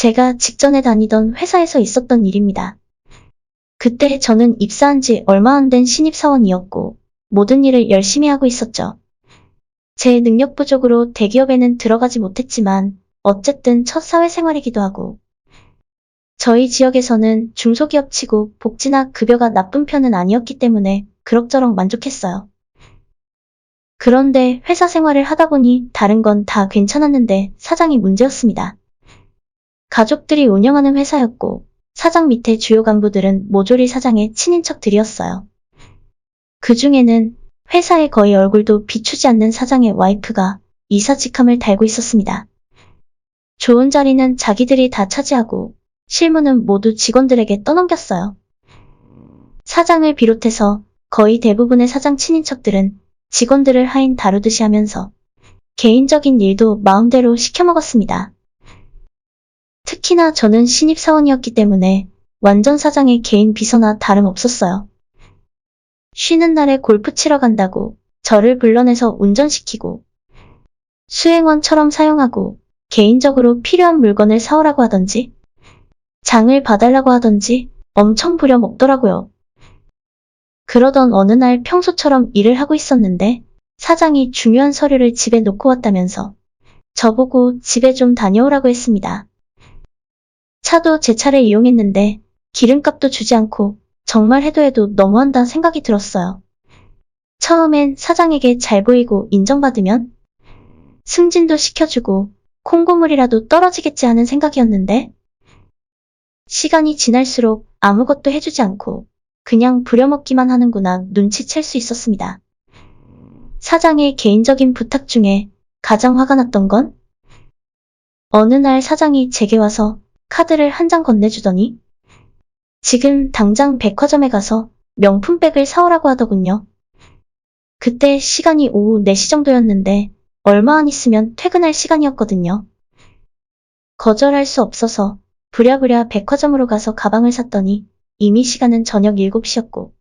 제가 직전에 다니던 회사에서 있었던 일입니다. 그때 저는 입사한 지 얼마 안 된 신입사원이었고 모든 일을 열심히 하고 있었죠. 제 능력 부족으로 대기업에는 들어가지 못했지만 어쨌든 첫 사회생활이기도 하고 저희 지역에서는 중소기업치고 복지나 급여가 나쁜 편은 아니었기 때문에 그럭저럭 만족했어요. 그런데 회사 생활을 하다 보니 다른 건 다 괜찮았는데 사장이 문제였습니다. 가족들이 운영하는 회사였고 사장 밑에 주요 간부들은 모조리 사장의 친인척들이었어요. 그 중에는 회사에 거의 얼굴도 비추지 않는 사장의 와이프가 이사 직함을 달고 있었습니다. 좋은 자리는 자기들이 다 차지하고 실무는 모두 직원들에게 떠넘겼어요. 사장을 비롯해서 거의 대부분의 사장 친인척들은 직원들을 하인 다루듯이 하면서 개인적인 일도 마음대로 시켜먹었습니다. 특히나 저는 신입사원이었기 때문에 완전 사장의 개인 비서나 다름없었어요. 쉬는 날에 골프 치러 간다고 저를 불러내서 운전시키고 수행원처럼 사용하고 개인적으로 필요한 물건을 사오라고 하던지 장을 봐달라고 하던지 엄청 부려먹더라고요. 그러던 어느 날 평소처럼 일을 하고 있었는데 사장이 중요한 서류를 집에 놓고 왔다면서 저보고 집에 좀 다녀오라고 했습니다. 차도 제 차를 이용했는데 기름값도 주지 않고 정말 해도 너무한다 생각이 들었어요. 처음엔 사장에게 잘 보이고 인정받으면 승진도 시켜주고 콩고물이라도 떨어지겠지 하는 생각이었는데 시간이 지날수록 아무것도 해주지 않고 그냥 부려먹기만 하는구나 눈치챌 수 있었습니다. 사장의 개인적인 부탁 중에 가장 화가 났던 건 어느 날 사장이 제게 와서 카드를 한 장 건네주더니 지금 당장 백화점에 가서 명품백을 사오라고 하더군요. 그때 시간이 오후 4시 정도였는데 얼마 안 있으면 퇴근할 시간이었거든요. 거절할 수 없어서 부랴부랴 백화점으로 가서 가방을 샀더니 이미 시간은 저녁 7시였고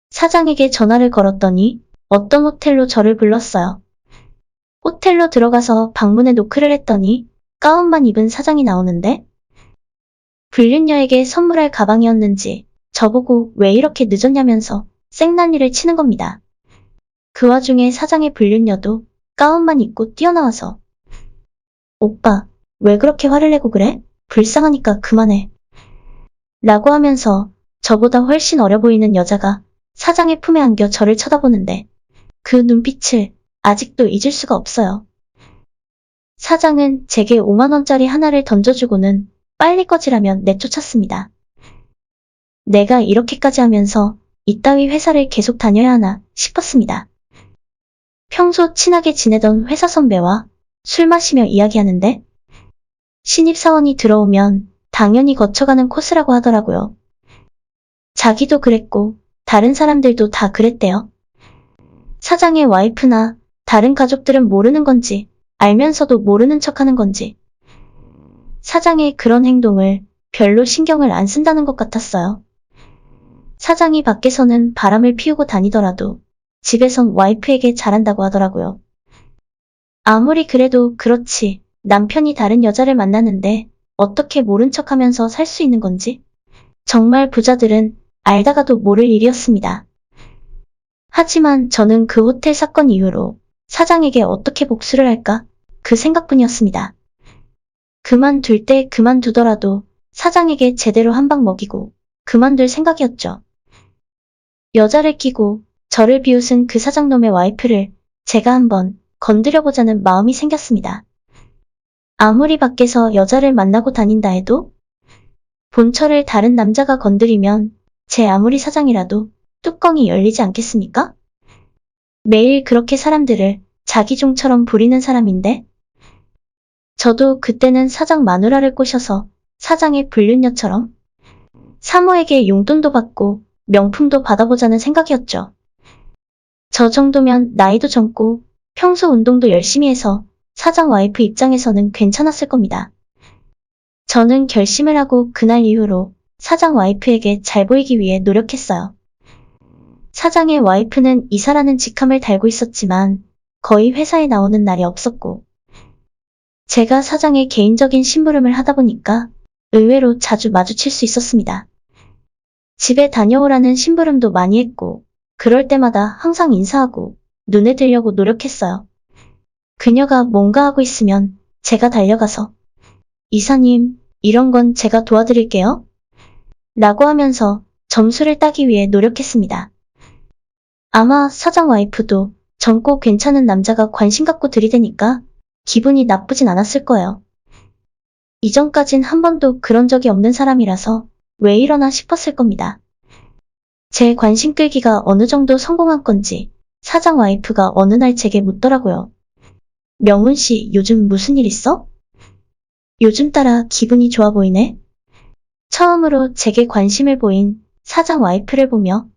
사장에게 전화를 걸었더니 어떤 호텔로 저를 불렀어요. 호텔로 들어가서 방문에 노크를 했더니 가운만 입은 사장이 나오는데 불륜녀에게 선물할 가방이었는지 저보고 왜 이렇게 늦었냐면서 생난리를 치는 겁니다. 그 와중에 사장의 불륜녀도 가운만 입고 뛰어나와서 오빠, 왜 그렇게 화를 내고 그래? 불쌍하니까 그만해. 라고 하면서 저보다 훨씬 어려 보이는 여자가 사장의 품에 안겨 저를 쳐다보는데 그 눈빛을 아직도 잊을 수가 없어요. 사장은 제게 5만원짜리 하나를 던져주고는 빨리 꺼지라면 내쫓았습니다. 내가 이렇게까지 하면서 이따위 회사를 계속 다녀야 하나 싶었습니다. 평소 친하게 지내던 회사 선배와 술 마시며 이야기하는데 신입사원이 들어오면 당연히 거쳐가는 코스라고 하더라고요. 자기도 그랬고 다른 사람들도 다 그랬대요. 사장의 와이프나 다른 가족들은 모르는 건지 알면서도 모르는 척하는 건지 사장의 그런 행동을 별로 신경을 안 쓴다는 것 같았어요. 사장이 밖에서는 바람을 피우고 다니더라도 집에선 와이프에게 잘한다고 하더라고요. 아무리 그래도 그렇지 남편이 다른 여자를 만나는데 어떻게 모른 척하면서 살 수 있는 건지 정말 부자들은 알다가도 모를 일이었습니다. 하지만 저는 그 호텔 사건 이후로 사장에게 어떻게 복수를 할까 그 생각뿐이었습니다. 그만둘 때 그만두더라도 사장에게 제대로 한 방 먹이고 그만둘 생각이었죠. 여자를 끼고 저를 비웃은 그 사장놈의 와이프를 제가 한번 건드려보자는 마음이 생겼습니다. 아무리 밖에서 여자를 만나고 다닌다 해도 본처를 다른 남자가 건드리면 제 아무리 사장이라도 뚜껑이 열리지 않겠습니까? 매일 그렇게 사람들을 자기 종처럼 부리는 사람인데 저도 그때는 사장 마누라를 꼬셔서 사장의 불륜녀처럼 사모에게 용돈도 받고 명품도 받아보자는 생각이었죠. 저 정도면 나이도 젊고 평소 운동도 열심히 해서 사장 와이프 입장에서는 괜찮았을 겁니다. 저는 결심을 하고 그날 이후로 사장 와이프에게 잘 보이기 위해 노력했어요. 사장의 와이프는 이사라는 직함을 달고 있었지만 거의 회사에 나오는 날이 없었고 제가 사장의 개인적인 심부름을 하다 보니까 의외로 자주 마주칠 수 있었습니다. 집에 다녀오라는 심부름도 많이 했고, 그럴 때마다 항상 인사하고 눈에 들려고 노력했어요. 그녀가 뭔가 하고 있으면 제가 달려가서 이사님, 이런 건 제가 도와드릴게요. 라고 하면서 점수를 따기 위해 노력했습니다. 아마 사장 와이프도 젊고 괜찮은 남자가 관심 갖고 들이대니까 기분이 나쁘진 않았을 거예요. 이전까진 한 번도 그런 적이 없는 사람이라서 왜 이러나 싶었을 겁니다. 제 관심 끌기가 어느 정도 성공한 건지 사장 와이프가 어느 날 제게 묻더라고요. 명훈 씨, 요즘 무슨 일 있어? 요즘 따라 기분이 좋아 보이네? 처음으로 제게 관심을 보인 사장 와이프를 보며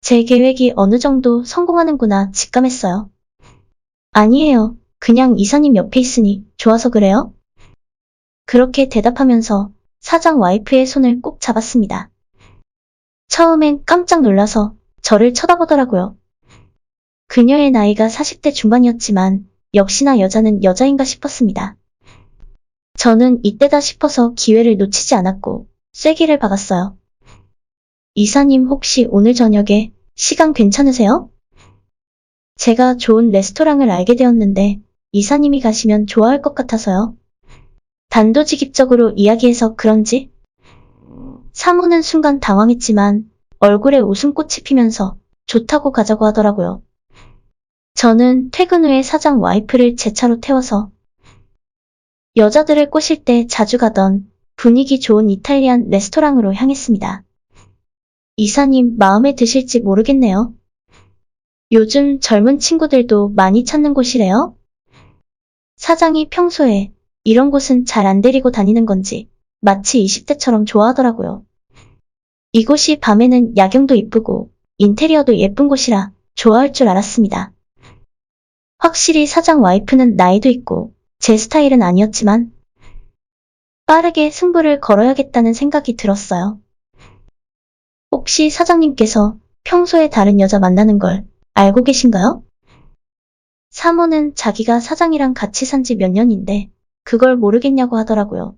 제 계획이 어느 정도 성공하는구나 직감했어요. 아니에요. 그냥 이사님 옆에 있으니 좋아서 그래요? 그렇게 대답하면서 사장 와이프의 손을 꼭 잡았습니다. 처음엔 깜짝 놀라서 저를 쳐다보더라고요. 그녀의 나이가 40대 중반이었지만 역시나 여자는 여자인가 싶었습니다. 저는 이때다 싶어서 기회를 놓치지 않았고 쐐기를 박았어요. 이사님 혹시 오늘 저녁에 시간 괜찮으세요? 제가 좋은 레스토랑을 알게 되었는데 이사님이 가시면 좋아할 것 같아서요. 단도직입적으로 이야기해서 그런지 사모는 순간 당황했지만 얼굴에 웃음꽃이 피면서 좋다고 가자고 하더라고요. 저는 퇴근 후에 사장 와이프를 제 차로 태워서 여자들을 꼬실 때 자주 가던 분위기 좋은 이탈리안 레스토랑으로 향했습니다. 이사님 마음에 드실지 모르겠네요. 요즘 젊은 친구들도 많이 찾는 곳이래요? 사장이 평소에 이런 곳은 잘 안 데리고 다니는 건지 마치 20대처럼 좋아하더라고요. 이곳이 밤에는 야경도 이쁘고 인테리어도 예쁜 곳이라 좋아할 줄 알았습니다. 확실히 사장 와이프는 나이도 있고 제 스타일은 아니었지만 빠르게 승부를 걸어야겠다는 생각이 들었어요. 혹시 사장님께서 평소에 다른 여자 만나는 걸 알고 계신가요? 사모는 자기가 사장이랑 같이 산 지 몇 년인데 그걸 모르겠냐고 하더라고요.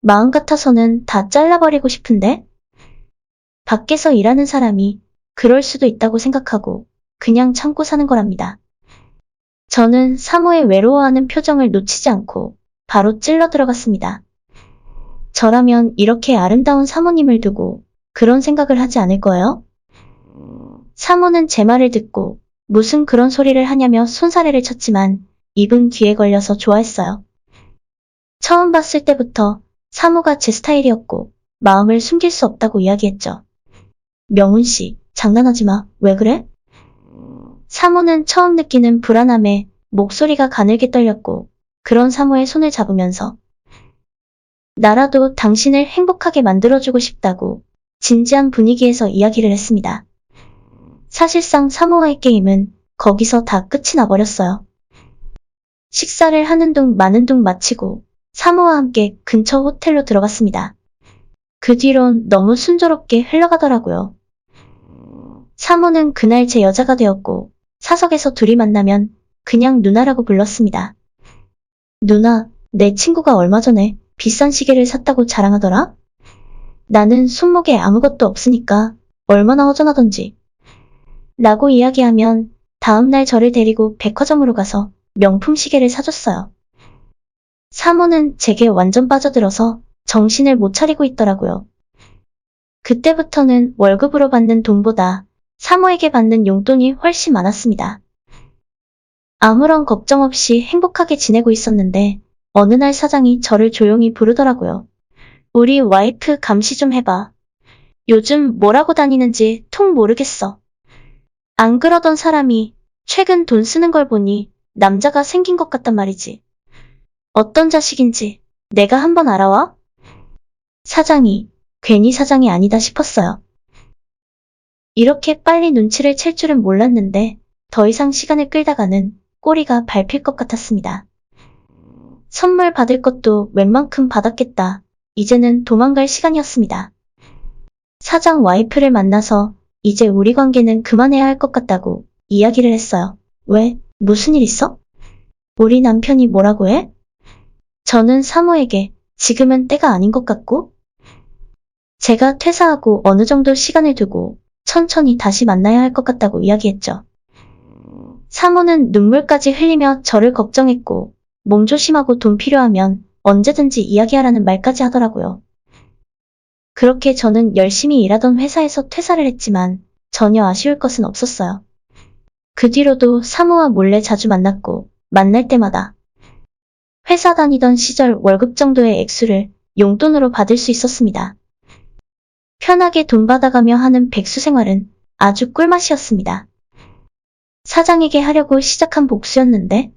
마음 같아서는 다 잘라버리고 싶은데? 밖에서 일하는 사람이 그럴 수도 있다고 생각하고 그냥 참고 사는 거랍니다. 저는 사모의 외로워하는 표정을 놓치지 않고 바로 찔러 들어갔습니다. 저라면 이렇게 아름다운 사모님을 두고 그런 생각을 하지 않을 거예요? 사모는 제 말을 듣고 무슨 그런 소리를 하냐며 손사래를 쳤지만 입은 귀에 걸려서 좋아했어요. 처음 봤을 때부터 사모가 제 스타일이었고 마음을 숨길 수 없다고 이야기했죠. 명훈 씨, 장난하지 마. 왜 그래? 사모는 처음 느끼는 불안함에 목소리가 가늘게 떨렸고 그런 사모의 손을 잡으면서 나라도 당신을 행복하게 만들어주고 싶다고 진지한 분위기에서 이야기를 했습니다. 사실상 사모와의 게임은 거기서 다 끝이 나버렸어요. 식사를 하는 둥 마는 둥 마치고 사모와 함께 근처 호텔로 들어갔습니다. 그 뒤론 너무 순조롭게 흘러가더라고요. 사모는 그날 제 여자가 되었고 사석에서 둘이 만나면 그냥 누나라고 불렀습니다. 누나, 내 친구가 얼마 전에 비싼 시계를 샀다고 자랑하더라? 나는 손목에 아무것도 없으니까 얼마나 허전하던지. 라고 이야기하면 다음날 저를 데리고 백화점으로 가서 명품 시계를 사줬어요. 사모는 제게 완전 빠져들어서 정신을 못 차리고 있더라고요. 그때부터는 월급으로 받는 돈보다 사모에게 받는 용돈이 훨씬 많았습니다. 아무런 걱정 없이 행복하게 지내고 있었는데 어느 날 사장이 저를 조용히 부르더라고요. 우리 와이프 감시 좀 해봐. 요즘 뭐라고 다니는지 통 모르겠어. 안 그러던 사람이 최근 돈 쓰는 걸 보니 남자가 생긴 것 같단 말이지. 어떤 자식인지 내가 한번 알아와? 사장이 괜히 사장이 아니다 싶었어요. 이렇게 빨리 눈치를 챌 줄은 몰랐는데 더 이상 시간을 끌다가는 꼬리가 밟힐 것 같았습니다. 선물 받을 것도 웬만큼 받았겠다. 이제는 도망갈 시간이었습니다. 사장 와이프를 만나서 이제 우리 관계는 그만해야 할 것 같다고 이야기를 했어요. 왜? 무슨 일 있어? 우리 남편이 뭐라고 해? 저는 사모에게 지금은 때가 아닌 것 같고, 제가 퇴사하고 어느 정도 시간을 두고 천천히 다시 만나야 할 것 같다고 이야기했죠. 사모는 눈물까지 흘리며 저를 걱정했고, 몸 조심하고 돈 필요하면 언제든지 이야기하라는 말까지 하더라고요. 그렇게 저는 열심히 일하던 회사에서 퇴사를 했지만 전혀 아쉬울 것은 없었어요. 그 뒤로도 사모와 몰래 자주 만났고, 만날 때마다 회사 다니던 시절 월급 정도의 액수를 용돈으로 받을 수 있었습니다. 편하게 돈 받아가며 하는 백수 생활은 아주 꿀맛이었습니다. 사장에게 하려고 시작한 복수였는데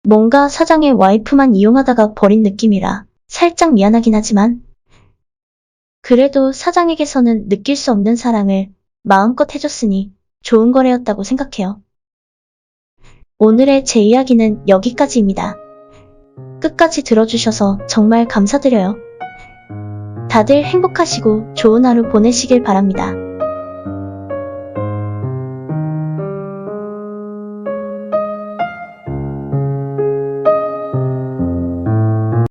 뭔가 사장의 와이프만 이용하다가 버린 느낌이라 살짝 미안하긴 하지만 그래도 사장에게서는 느낄 수 없는 사랑을 마음껏 해줬으니 좋은 거래였다고 생각해요. 오늘의 제 이야기는 여기까지입니다. 끝까지 들어주셔서 정말 감사드려요. 다들 행복하시고 좋은 하루 보내시길 바랍니다.